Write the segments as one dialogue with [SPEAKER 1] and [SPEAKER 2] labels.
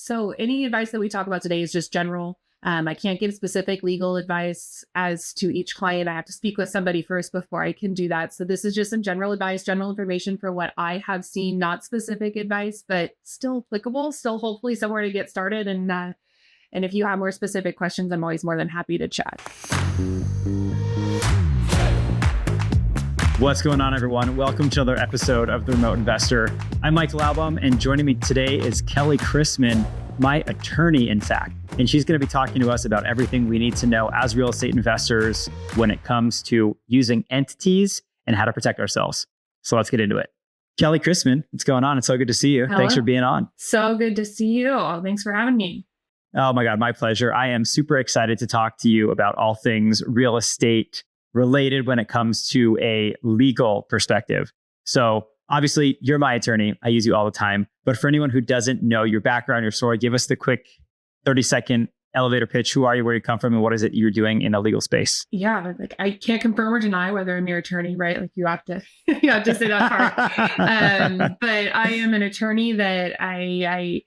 [SPEAKER 1] So any advice that we talk about today is just general. I can't give specific legal advice as to each client. I have to speak with somebody first before I can do that. So this is just some general advice, general information for what I have seen, not specific advice, but still applicable, still hopefully somewhere to get started. And if you have more specific questions, I'm always more than happy to chat.
[SPEAKER 2] What's going on, everyone? Welcome to another episode of The Remote Investor. I'm Michael Album, and joining me today is Kellie Chrisman, my attorney, in fact. And she's going to be talking to us about everything we need to know as real estate investors when it comes to using entities and how to protect ourselves. So let's get into it. Kellie Chrisman, what's going on? It's so good to see you.
[SPEAKER 1] Hello.
[SPEAKER 2] Thanks for being on.
[SPEAKER 1] So good to see you. Thanks for having me.
[SPEAKER 2] Oh my God, my pleasure. I am super excited to talk to you about all things real estate related when it comes to a legal perspective. So obviously, you're my attorney. I use you all the time. But for anyone who doesn't know your background, your story, give us the quick 30-second elevator pitch. Who are you, where you come from, and what is it you're doing in the legal space?
[SPEAKER 1] Yeah, like I can't confirm or deny whether I'm your attorney, right? Like you have to say that part. But I am an attorney that I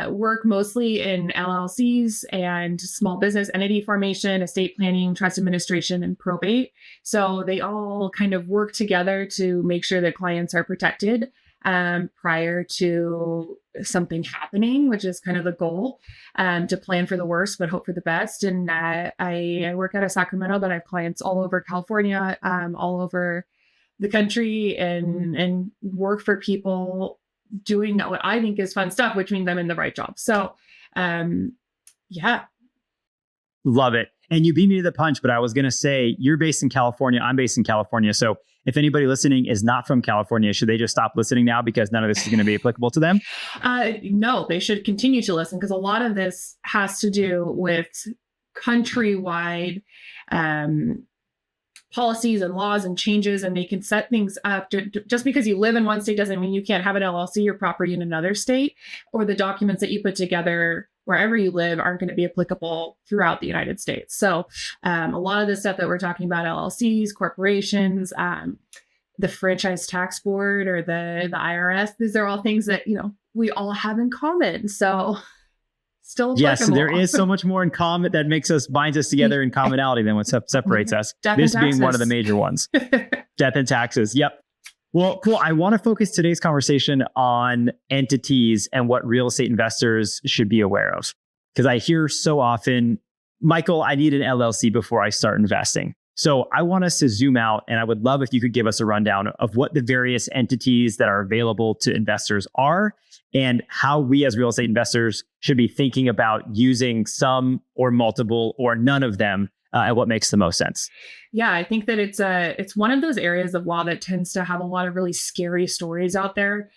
[SPEAKER 1] work mostly in LLCs and small business entity formation, estate planning, trust administration, and probate. So they all kind of work together to make sure that clients are protected prior to something happening, which is kind of the goal, to plan for the worst, but hope for the best. And I work out of Sacramento, but I have clients all over California, all over the country, and work for people doing what I think is fun stuff, which means I'm in the right job. So, yeah.
[SPEAKER 2] Love it. And you beat me to the punch, but I was going to say, you're based in California. I'm based in California. So if anybody listening is not from California, should they just stop listening now because none of this is going to be applicable to them?
[SPEAKER 1] No, they should continue to listen because a lot of this has to do with countrywide, policies and laws and changes, and they can set things up. Just because you live in one state doesn't mean you can't have an LLC or property in another state, or the documents that you put together wherever you live aren't going to be applicable throughout the United States. So a lot of the stuff that we're talking about, LLCs, corporations, the Franchise Tax Board or the IRS, these are all things that, we all have in common. So still applicable.
[SPEAKER 2] Yes, there is so much more in common that binds us together in commonality than what separates us. This being one of the major ones. Death and taxes. Yep. Well, cool. I want to focus today's conversation on entities and what real estate investors should be aware of. Because I hear so often, Michael, I need an LLC before I start investing. So I want us to zoom out, and I would love if you could give us a rundown of what the various entities that are available to investors are and how we as real estate investors should be thinking about using some or multiple or none of them and what makes the most sense.
[SPEAKER 1] Yeah, I think that it's one of those areas of law that tends to have a lot of really scary stories out there,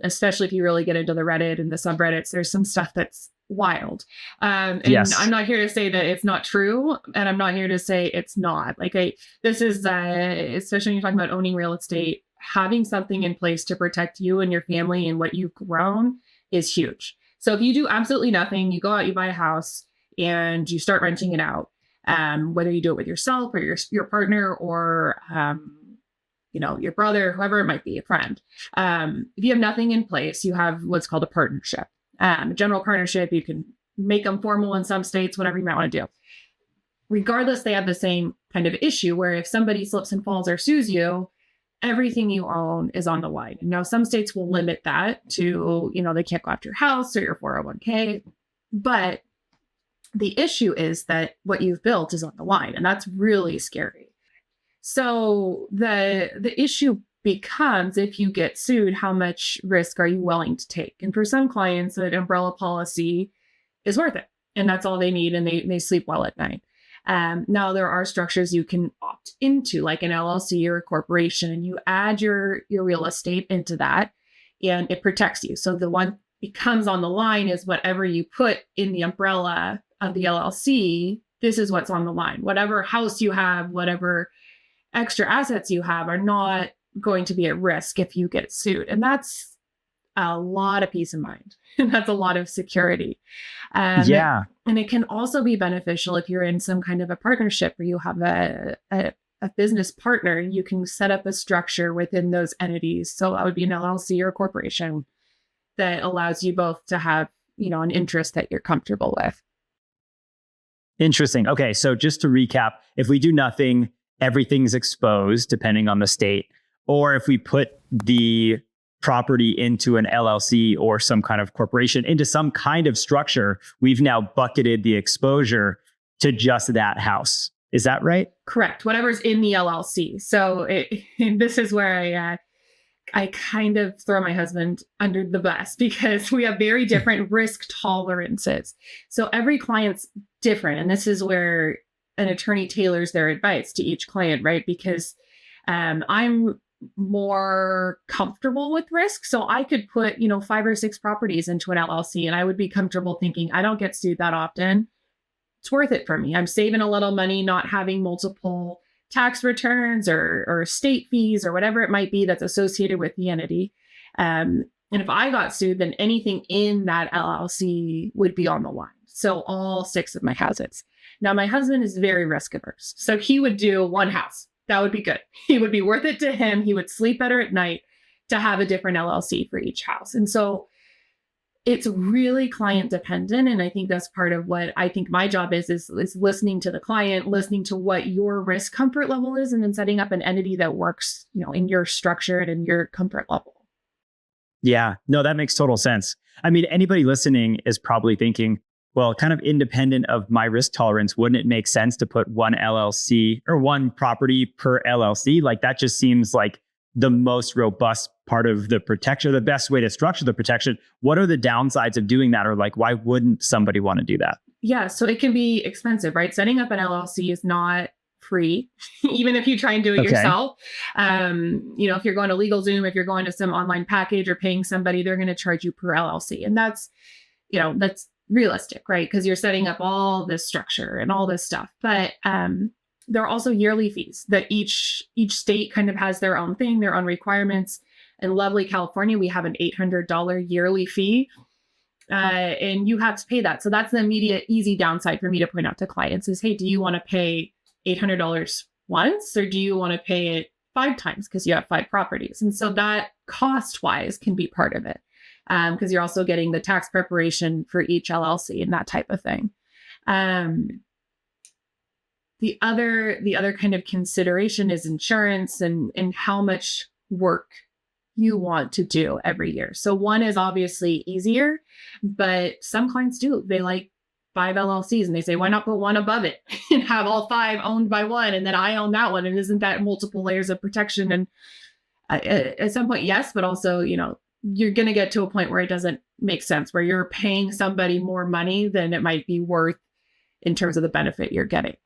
[SPEAKER 1] especially if you really get into the Reddit and the subreddits. There's some stuff that's wild. And yes. I'm not here to say that it's not true, and I'm not here to say it's not. This is, especially when you're talking about owning real estate, having something in place to protect you and your family and what you've grown is huge. So if you do absolutely nothing, you go out, you buy a house, and you start renting it out, whether you do it with yourself or your partner or your brother, whoever it might be, a friend. If you have nothing in place, you have what's called a partnership. A general partnership, you can make them formal in some states, whatever you might want to do. Regardless, they have the same kind of issue where if somebody slips and falls or sues you, everything you own is on the line. Now, some states will limit that to, they can't go after your house or your 401k. But the issue is that what you've built is on the line, and that's really scary. So the issue becomes, if you get sued, how much risk are you willing to take? And for some clients, an umbrella policy is worth it, and that's all they need, and they sleep well at night. Now, there are structures you can opt into, like an LLC or a corporation, and you add your real estate into that, and it protects you. So the one becomes on the line is whatever you put in the umbrella of the LLC. This is what's on the line. Whatever house you have, whatever extra assets you have are not going to be at risk if you get sued. And that's a lot of peace of mind. And that's a lot of security.
[SPEAKER 2] Yeah.
[SPEAKER 1] And it can also be beneficial if you're in some kind of a partnership where you have a business partner. You can set up a structure within those entities. So that would be an LLC or a corporation that allows you both to have, an interest that you're comfortable with.
[SPEAKER 2] Interesting. Okay. So just to recap, if we do nothing, everything's exposed depending on the state. Or if we put the property into an LLC or some kind of corporation, into some kind of structure, we've now bucketed the exposure to just that house. Is that right?
[SPEAKER 1] Correct. Whatever's in the LLC. So this is where I kind of throw my husband under the bus because we have very different risk tolerances. So every client's different. And this is where an attorney tailors their advice to each client, right? Because I'm more comfortable with risk. So I could put, 5 or 6 properties into an LLC and I would be comfortable thinking, I don't get sued that often. It's worth it for me. I'm saving a little money, not having multiple tax returns or state fees or whatever it might be that's associated with the entity. And if I got sued, then anything in that LLC would be on the line. So all 6 of my houses. Now, my husband is very risk averse. So he would do one house. That would be good. He would be worth it to him. He would sleep better at night to have a different LLC for each house. And so it's really client dependent. And I think that's part of what I think my job is listening to the client, listening to what your risk comfort level is, and then setting up an entity that works, in your structure and in your comfort level.
[SPEAKER 2] Yeah, no, that makes total sense. I mean, anybody listening is probably thinking, well, kind of independent of my risk tolerance, wouldn't it make sense to put one LLC or one property per LLC? Like that just seems like the most robust part of the protection, the best way to structure the protection. What are the downsides of doing that? Or like, why wouldn't somebody want to do that?
[SPEAKER 1] Yeah, so it can be expensive, right? Setting up an LLC is not free, even if you try and do it yourself. If you're going to LegalZoom, if you're going to some online package or paying somebody, they're going to charge you per LLC. And that's realistic, right? Because you're setting up all this structure and all this stuff. But there are also yearly fees that each state kind of has their own thing, their own requirements. In lovely California, we have an $800 yearly fee, and you have to pay that. So that's the immediate easy downside for me to point out to clients is, hey, do you want to pay $800 once, or do you want to pay it 5 times because you have 5 properties? And so that cost-wise can be part of it, because you're also getting the tax preparation for each LLC and that type of thing. The other kind of consideration is insurance and how much work you want to do every year. So one is obviously easier, but some clients do. They like 5 LLCs and they say, why not put one above it and have all 5 owned by one? And then I own that one. And isn't that multiple layers of protection? And at some point, yes, but also, you're going to get to a point where it doesn't make sense, where you're paying somebody more money than it might be worth in terms of the benefit you're getting.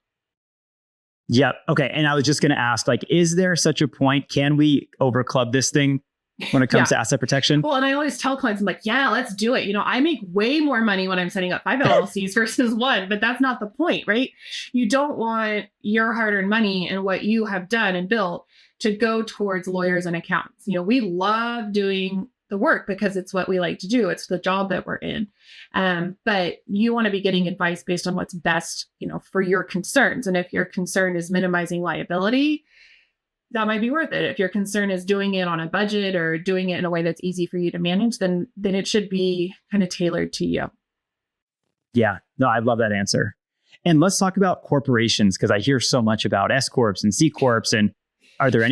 [SPEAKER 2] Yep. Okay. And I was just going to ask, is there such a point? Can we overclub this thing when it comes to asset protection?
[SPEAKER 1] Well, and I always tell clients, I'm like, yeah, let's do it. I make way more money when I'm setting up 5 LLCs versus 1, but that's not the point, right? You don't want your hard-earned money and what you have done and built to go towards lawyers and accountants. We love doing the work because it's what we like to do. It's the job that we're in. But you want to be getting advice based on what's best, for your concerns. And if your concern is minimizing liability, that might be worth it. If your concern is doing it on a budget or doing it in a way that's easy for you to manage, then it should be kind of tailored to you.
[SPEAKER 2] Yeah, no, I love that answer. And let's talk about corporations, because I hear so much about S Corps and C Corps. And are there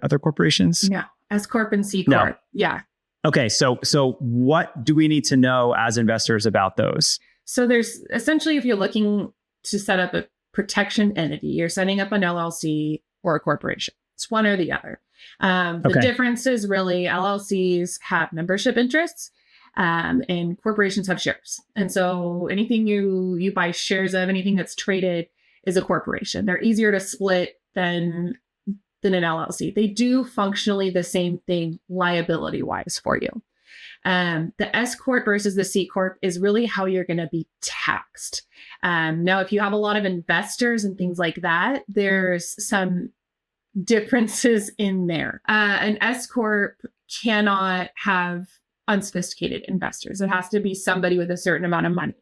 [SPEAKER 2] other corporations?
[SPEAKER 1] Yeah. S Corp and C Corp. No. Yeah.
[SPEAKER 2] Okay. So what do we need to know as investors about those?
[SPEAKER 1] So there's essentially, if you're looking to set up a protection entity, you're setting up an LLC or a corporation. It's one or the other. The difference is really LLCs have membership interests, and corporations have shares. And so anything you buy shares of, anything that's traded, is a corporation. They're easier to split than an LLC. They do functionally the same thing liability wise for you. The S Corp versus the C Corp is really how you're going to be taxed. Now, if you have a lot of investors and things like that, there's some differences in there. An S Corp cannot have unsophisticated investors. It has to be somebody with a certain amount of money.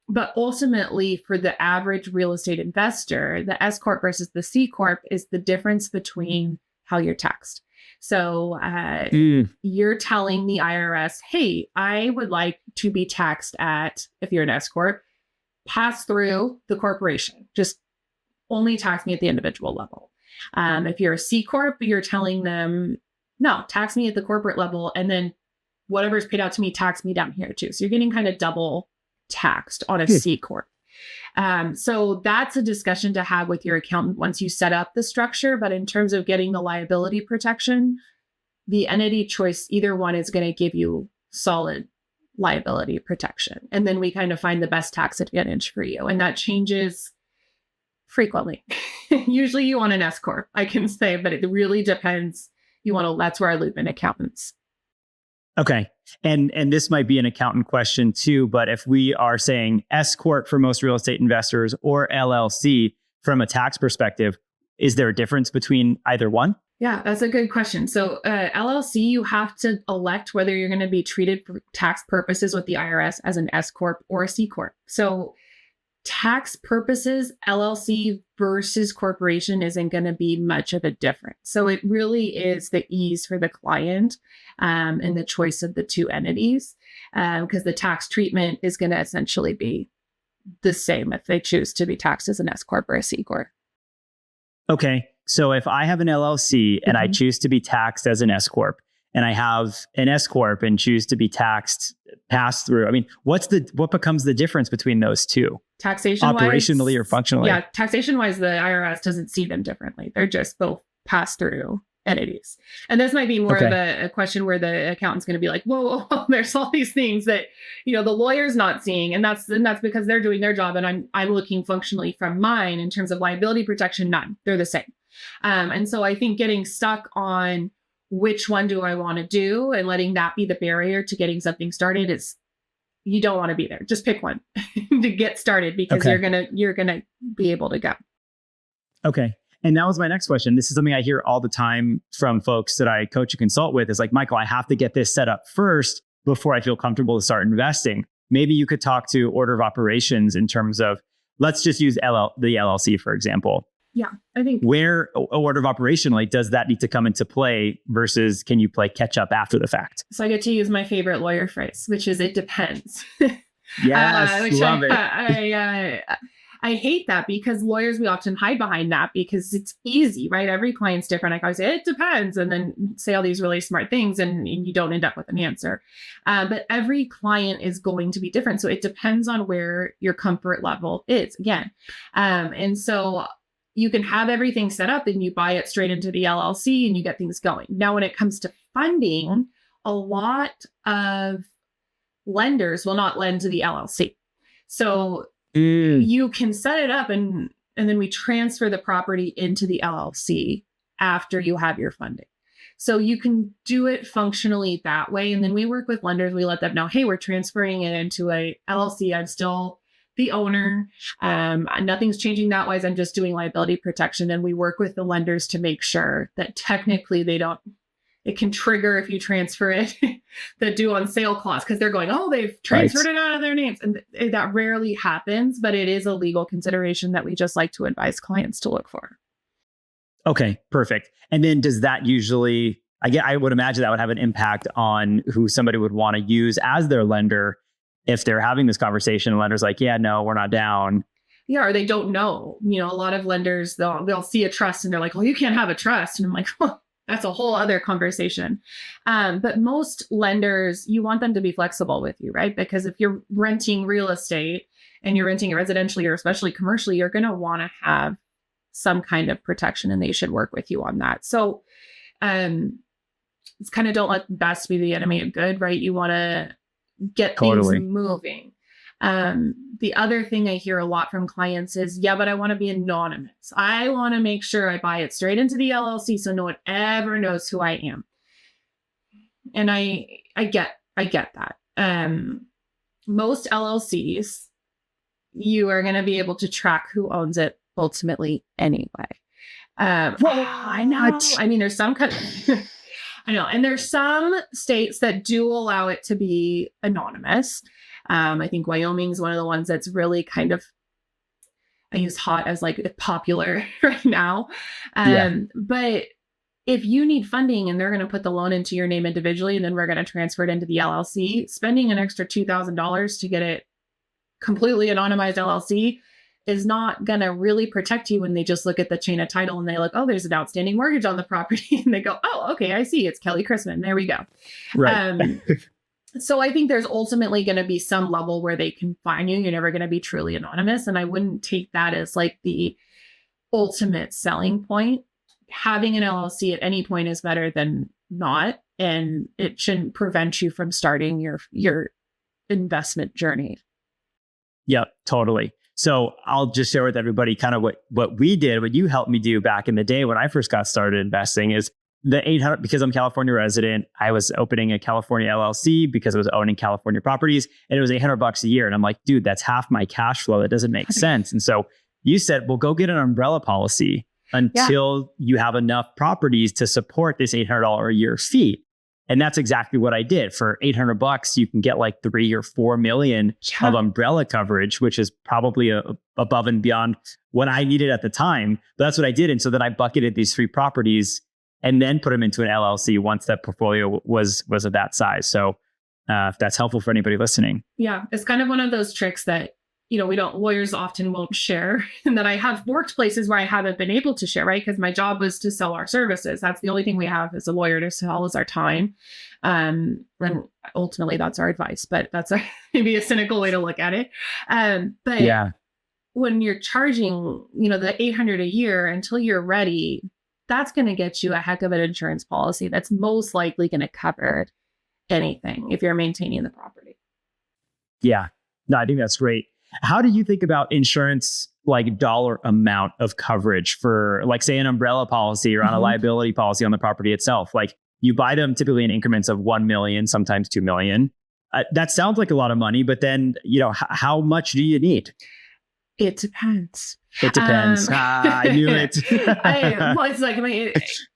[SPEAKER 1] But ultimately, for the average real estate investor, the S Corp versus the C Corp is the difference between how you're taxed. So you're telling the IRS, hey, I would like to be taxed at, if you're an S Corp, pass through the corporation. Just only tax me at the individual level. If you're a C Corp, you're telling them, no, tax me at the corporate level. And then whatever's paid out to me, tax me down here too. So you're getting kind of double taxed on a C Corp. So that's a discussion to have with your accountant once you set up the structure. But in terms of getting the liability protection, the entity choice, either one is going to give you solid liability protection. And then we kind of find the best tax advantage for you. And that changes frequently. Usually you want an S Corp, I can say, but it really depends. That's where I loop in accountants.
[SPEAKER 2] Okay. And this might be an accountant question too, but if we are saying S Corp for most real estate investors or LLC from a tax perspective, is there a difference between either one?
[SPEAKER 1] Yeah, that's a good question. So LLC, you have to elect whether you're going to be treated for tax purposes with the IRS as an S Corp or a C Corp. So tax purposes, LLC versus corporation isn't going to be much of a difference. So it really is the ease for the client and the choice of the two entities, because the tax treatment is going to essentially be the same if they choose to be taxed as an S Corp or a C Corp.
[SPEAKER 2] Okay. So if I have an LLC and I choose to be taxed as an S Corp, and I have an S Corp and choose to be taxed pass through, I mean, what becomes the difference between those two?
[SPEAKER 1] Taxation
[SPEAKER 2] operationally or functionally?
[SPEAKER 1] Yeah, taxation wise, the IRS doesn't see them differently. They're just both pass through entities. And this might be more of a question where the accountant's going to be like, whoa, there's all these things that, the lawyer's not seeing. And that's because they're doing their job. And I'm looking functionally from mine in terms of liability protection. None. They're the same. And so I think getting stuck on which one do I want to do and letting that be the barrier to getting something started is, you don't want to be there. Just pick one to get started, because you're gonna be able to go. Okay.
[SPEAKER 2] And that was my next question. This is something I hear all the time from folks that I coach and consult with. Is like, Michael, I have to get this set up first before I feel comfortable to start investing. Maybe you could talk to order of operations in terms of, let's just use the LLC, for example.
[SPEAKER 1] Yeah, I think
[SPEAKER 2] where order of operation, like, does that need to come into play versus can you play catch up after the fact?
[SPEAKER 1] So I get to use my favorite lawyer phrase, which is it depends.
[SPEAKER 2] Yes, love it.
[SPEAKER 1] I hate that, because lawyers, we often hide behind that because it's easy, right? Every client's different. I always say it depends, and then say all these really smart things, and you don't end up with an answer. But every client is going to be different. So it depends on where your comfort level is, again. And so you can have everything set up and you buy it straight into the LLC and you get things going. Now, when it comes to funding, a lot of lenders will not lend to the LLC. So you can set it up and then we transfer the property into the LLC after you have your funding. So you can do it functionally that way. And then we work with lenders. We let them know, hey, we're transferring it into a LLC. I'm still the owner. Nothing's changing that wise. I'm just doing liability protection. And we work with the lenders to make sure that technically it can trigger if you transfer it, the due on sale clause, because they're going, oh, they've transferred it out of their names. And that rarely happens, but it is a legal consideration that we just like to advise clients to look for.
[SPEAKER 2] Okay, perfect. And then does that usually, I would imagine that would have an impact on who somebody would want to use as their lender if they're having this conversation. And lender's like, yeah, no, we're not down.
[SPEAKER 1] Yeah, or they don't know. A lot of lenders, they'll see a trust and they're like, well, you can't have a trust. And I'm like, well, that's a whole other conversation. But most lenders, you want them to be flexible with you, right? Because if you're renting real estate and you're renting it residentially or especially commercially, you're going to want to have some kind of protection, and they should work with you on that. So it's kind of, don't let best be the enemy of good, right? You want to get things moving. The other thing I hear a lot from clients is, yeah, but I want to be anonymous. I want to make sure I buy it straight into the LLC so no one ever knows who I am. And I get that. Most LLCs, you are going to be able to track who owns it ultimately anyway. I know. I mean, there's some I know. And there's some states that do allow it to be anonymous. I think Wyoming is one of the ones that's really kind of, I use hot as like popular right now. But if you need funding and they're going to put the loan into your name individually, and then we're going to transfer it into the LLC, spending an extra $2,000 to get it completely anonymized LLC is not going to really protect you when they just look at the chain of title and they look, oh, there's an outstanding mortgage on the property. And they go, oh, okay, I see. It's Kellie Chrisman. There we go.
[SPEAKER 2] Right.
[SPEAKER 1] So I think there's ultimately going to be some level where they can find you. You're never going to be truly anonymous. And I wouldn't take that as like the ultimate selling point. Having an LLC at any point is better than not. And it shouldn't prevent you from starting your investment journey.
[SPEAKER 2] Yep, totally. So I'll just share with everybody kind of what we did, what you helped me do back in the day when I first got started investing is the 800, because I'm a California resident, I was opening a California LLC because I was owning California properties and it was $800 a year. And I'm like, dude, that's half my cash flow. That doesn't make sense. And so you said, well, go get an umbrella policy until you have enough properties to support this $800 a year fee. And that's exactly what I did. For $800, you can get like 3 or 4 million of umbrella coverage, which is probably above and beyond what I needed at the time. But that's what I did. And so then I bucketed these 3 properties and then put them into an LLC once that portfolio was of that size. So if that's helpful for anybody listening.
[SPEAKER 1] Yeah, it's kind of one of those tricks that, lawyers often won't share, and that I have worked places where I haven't been able to share, right? Because my job was to sell our services. That's the only thing we have as a lawyer to sell is our time. And ultimately that's our advice, but that's maybe a cynical way to look at it. But yeah, when you're charging, the $800 a year until you're ready, that's going to get you a heck of an insurance policy that's most likely going to cover anything if you're maintaining the property.
[SPEAKER 2] Yeah, no, I think that's great. How do you think about insurance, like dollar amount of coverage for, like, say, an umbrella policy or on a liability policy on the property itself? Like, you buy them typically in increments of 1 million, sometimes 2 million. That sounds like a lot of money, but then, how much do you need?
[SPEAKER 1] It depends.
[SPEAKER 2] It depends. I knew it.
[SPEAKER 1] It's like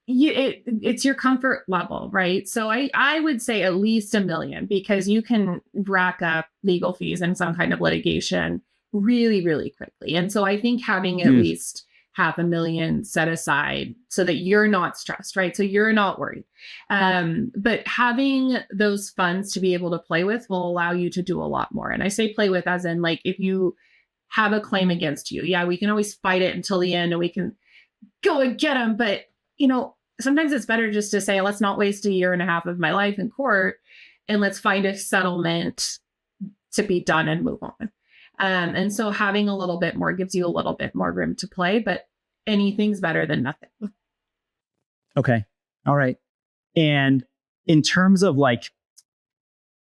[SPEAKER 1] it's your comfort level, right? So I would say at least 1 million, because you can rack up legal fees and some kind of litigation really, really quickly. And so I think having at least $500,000 set aside so that you're not stressed, right? So you're not worried. But having those funds to be able to play with will allow you to do a lot more. And I say play with as in, like, if you have a claim against you, yeah, we can always fight it until the end and we can go and get them. But, sometimes it's better just to say, let's not waste 1.5 years of my life in court and let's find a settlement to be done and move on. And so having a little bit more gives you a little bit more room to play, but anything's better than nothing.
[SPEAKER 2] Okay. All right. And in terms of, like,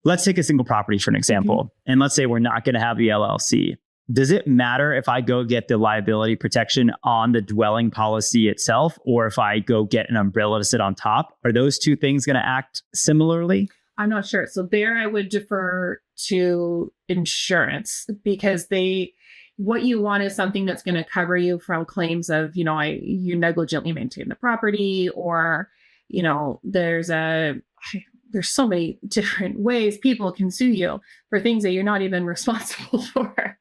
[SPEAKER 2] let's take a single property for an example. And let's say we're not going to have the LLC. Does it matter if I go get the liability protection on the dwelling policy itself, or if I go get an umbrella to sit on top? Are those two things going to act similarly?
[SPEAKER 1] I'm not sure. So there I would defer to insurance, because what you want is something that's going to cover you from claims of, you negligently maintain the property, or, there's so many different ways people can sue you for things that you're not even responsible for.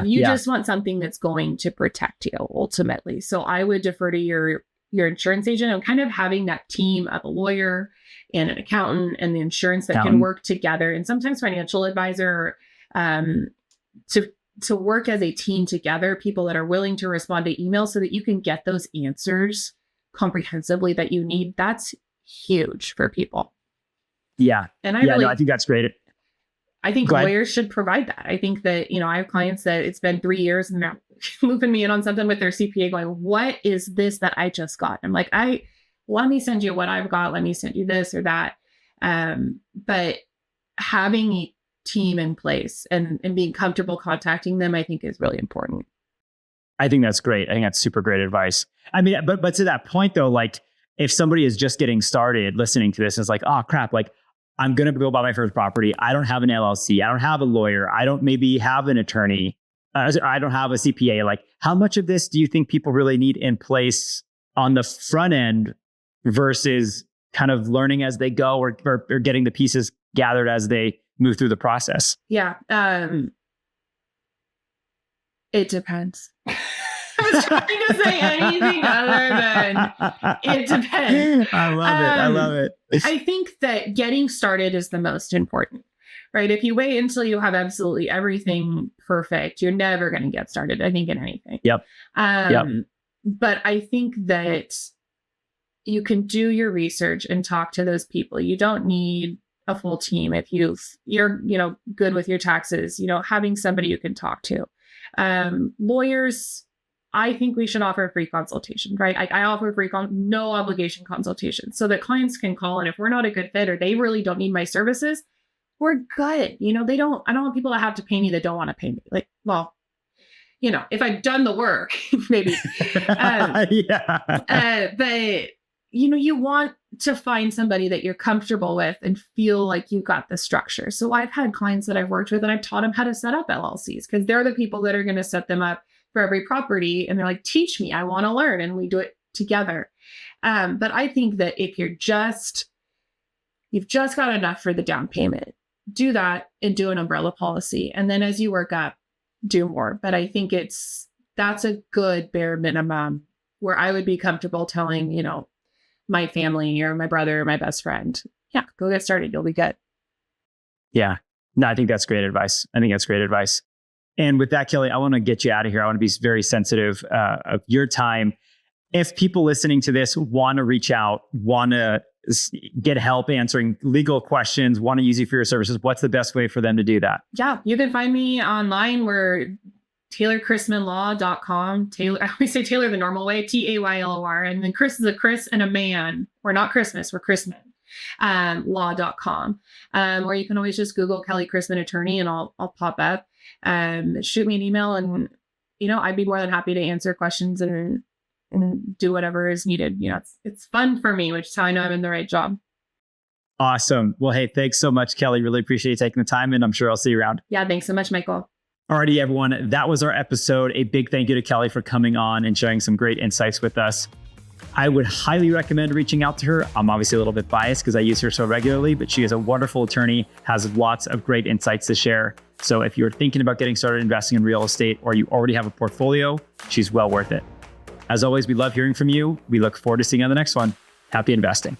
[SPEAKER 1] You just want something that's going to protect you ultimately. So I would defer to your insurance agent, and kind of having that team of a lawyer and an accountant and the insurance that can work together, and sometimes financial advisor, to work as a team together, people that are willing to respond to emails so that you can get those answers comprehensively that you need. That's huge for people.
[SPEAKER 2] Yeah.
[SPEAKER 1] And
[SPEAKER 2] I think that's great.
[SPEAKER 1] I think lawyers should provide that. I think that, I have clients that it's been 3 years and they're looping me in on something with their CPA going, what is this that I just got? I'm like, let me send you what I've got. Let me send you this or that. But having a team in place and being comfortable contacting them, I think is really important.
[SPEAKER 2] I think that's great. I think that's super great advice. I mean, but to that point though, like, if somebody is just getting started listening to this and is like, oh crap, like, I'm going to go buy my first property. I don't have an LLC. I don't have a lawyer. I don't maybe have an attorney. I don't have a CPA. Like, how much of this do you think people really need in place on the front end versus kind of learning as they go, or getting the pieces gathered as they move through the process?
[SPEAKER 1] Yeah. It depends. I was was trying to say anything other than it depends.
[SPEAKER 2] I love it. I love it.
[SPEAKER 1] I think that getting started is the most important, right? If you wait until you have absolutely everything perfect, you're never going to get started, I think, in anything.
[SPEAKER 2] Yep.
[SPEAKER 1] But I think that you can do your research and talk to those people. You don't need a full team if you're good with your taxes. Having somebody you can talk to. Lawyers, I think we should offer a free consultation, right? I offer free no obligation consultation so that clients can call, and if we're not a good fit or they really don't need my services, we're good. I don't want people to have to pay me that don't want to pay me. Like, well, if I've done the work, maybe. But you want to find somebody that you're comfortable with and feel like you've got the structure. So I've had clients that I've worked with and I've taught them how to set up LLCs because they're the people that are going to set them up for every property. And they're like, teach me, I want to learn. And we do it together. But I think that if you've just got enough for the down payment, do that and do an umbrella policy. And then as you work up, do more. But I think that's a good bare minimum where I would be comfortable telling, my family or my brother or my best friend, yeah, go get started. You'll be good.
[SPEAKER 2] Yeah. No, I think that's great advice. And with that, Kellie, I want to get you out of here. I want to be very sensitive of your time. If people listening to this want to reach out, want to get help answering legal questions, want to use you for your services, what's the best way for them to do that?
[SPEAKER 1] Yeah, you can find me online. We're TaylorChrismanLaw.com. Taylor, I always say Taylor the normal way, Taylor. And then Chris is a Chris and a man. We're not Christmas, we're Chrisman. Law.com. Or you can always just Google Kellie Chrisman attorney and I'll pop up. Shoot me an email and, I'd be more than happy to answer questions and do whatever is needed. It's fun for me, which is how I know I'm in the right job.
[SPEAKER 2] Awesome. Well, hey, thanks so much, Kellie. Really appreciate you taking the time and I'm sure I'll see you around.
[SPEAKER 1] Yeah, thanks so much, Michael.
[SPEAKER 2] Alrighty, everyone. That was our episode. A big thank you to Kellie for coming on and sharing some great insights with us. I would highly recommend reaching out to her. I'm obviously a little bit biased because I use her so regularly, but she is a wonderful attorney, has lots of great insights to share. So if you're thinking about getting started investing in real estate or you already have a portfolio, she's well worth it. As always, we love hearing from you. We look forward to seeing you on the next one. Happy investing.